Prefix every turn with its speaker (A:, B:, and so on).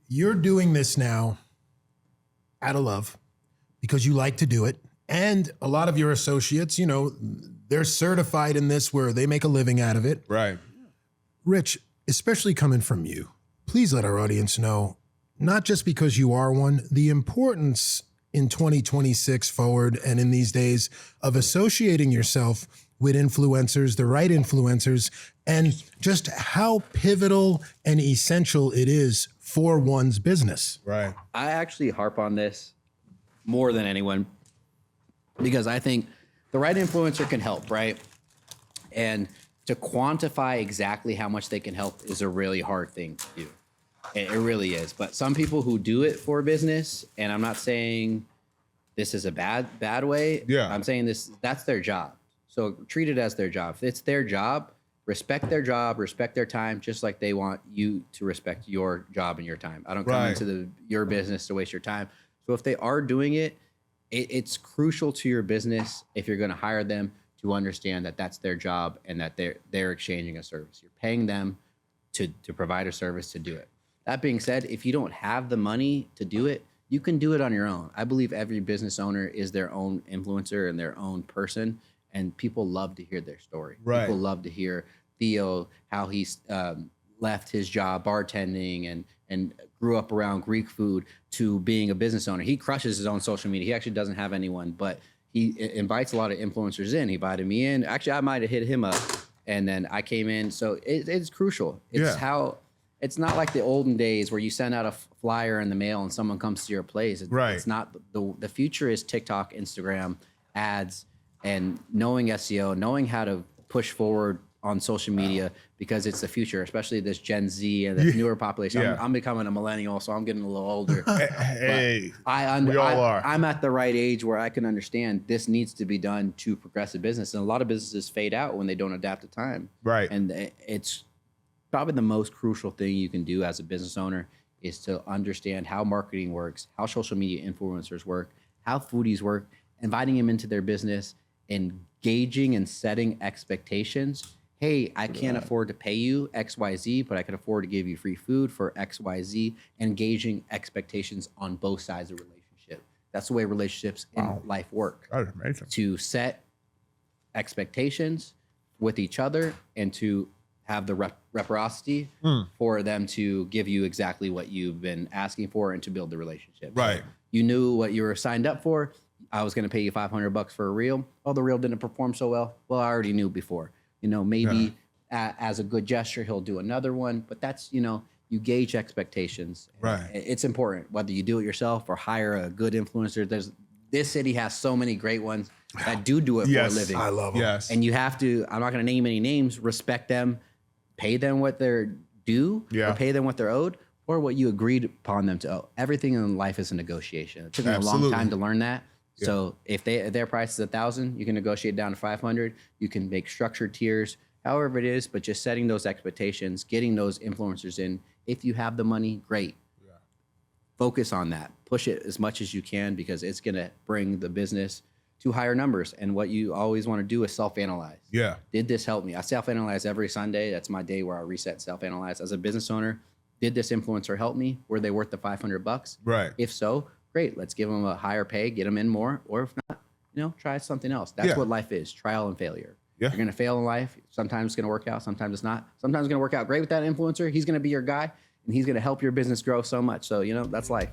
A: you're doing this now out of love because you like to do it. And a lot of your associates, they're certified in this where they make a living out of it.
B: Right.
A: Rich, especially coming from you, please let our audience know, not just because you are one, the importance in 2026 forward and in these days of associating yourself with influencers, the right influencers, and just how pivotal and essential it is for one's business.
B: Right.
C: I actually harp on this more than anyone because I think the right influencer can help, right? And to quantify exactly how much they can help is a really hard thing to do. It really is. But some people who do it for business, and I'm not saying this is a bad way.
B: Yeah.
C: I'm saying that's their job. So treat it as their job. If it's their job, respect their job, respect their time, just like they want you to respect your job and your time. I don't come
B: Right.
C: into your business to waste your time. So if they are doing it, it's crucial to your business if you're going to hire them to understand that that's their job and that they're exchanging a service. You're paying them to provide a service to do it. That being said, if you don't have the money to do it, you can do it on your own. I believe every business owner is their own influencer and their own person, and people love to hear their story.
B: Right.
C: People love to hear Theo, how he's left his job bartending and grew up around Greek food to being a business owner. He crushes his own social media. He actually doesn't have anyone, but he invites a lot of influencers in. He invited me in. Actually, I might have hit him up, and then I came in. So it's crucial. It's how. It's not like the olden days where you send out a flyer in the mail and someone comes to your place.
B: Right.
C: It's not the future is TikTok, Instagram, ads, and knowing SEO, knowing how to push forward on social media because it's the future, especially this Gen Z and this newer population.
B: Yeah.
C: I'm becoming a millennial, so I'm getting a little older.
B: Hey,
C: we
B: all are.
C: I'm at the right age where I can understand this needs to be done to progress a business. And a lot of businesses fade out when they don't adapt to time.
B: Right.
C: And it's probably the most crucial thing you can do as a business owner is to understand how marketing works, how social media influencers work, how foodies work, inviting them into their business, engaging and setting expectations. Hey, I can't afford to pay you XYZ, but I can afford to give you free food for XYZ, engaging expectations on both sides of the relationship. That's the way relationships in life work.
B: That's amazing.
C: To set expectations with each other and to have the reciprocity for them to give you exactly what you've been asking for and to build the relationship.
B: Right.
C: You knew what you were signed up for. I was going to pay you $500 for a reel. Oh, the reel didn't perform so well. Well, I already knew before. Maybe as a good gesture, he'll do another one. But that's, you gauge expectations.
B: Right.
C: It's important whether you do it yourself or hire a good influencer. This city has so many great ones that do it for a living.
A: I love them.
B: Yes.
C: And you have to, I'm not going to name any names, respect them, pay them what they're due, or pay them what they're owed, or what you agreed upon them to owe. Everything in life is a negotiation. It took me a long time to learn that. Yeah. So if their price is $1,000, you can negotiate down to 500. You can make structured tiers, however it is, but just setting those expectations, getting those influencers in. If you have the money, great. Yeah. Focus on that. Push it as much as you can because it's going to bring the business to higher numbers. And what you always want to do is self-analyze.
B: Yeah.
C: Did this help me? I self-analyze every Sunday. That's my day where I reset and self-analyze. As a business owner, did this influencer help me? Were they worth the $500?
B: Right.
C: If so, great. Let's give them a higher pay, get them in more. Or if not, try something else. That's what life is, trial and failure. Yeah. You're going to fail in life. Sometimes it's going to work out. Sometimes it's not. Sometimes it's going to work out great with that influencer. He's going to be your guy, and he's going to help your business grow so much. So, that's life.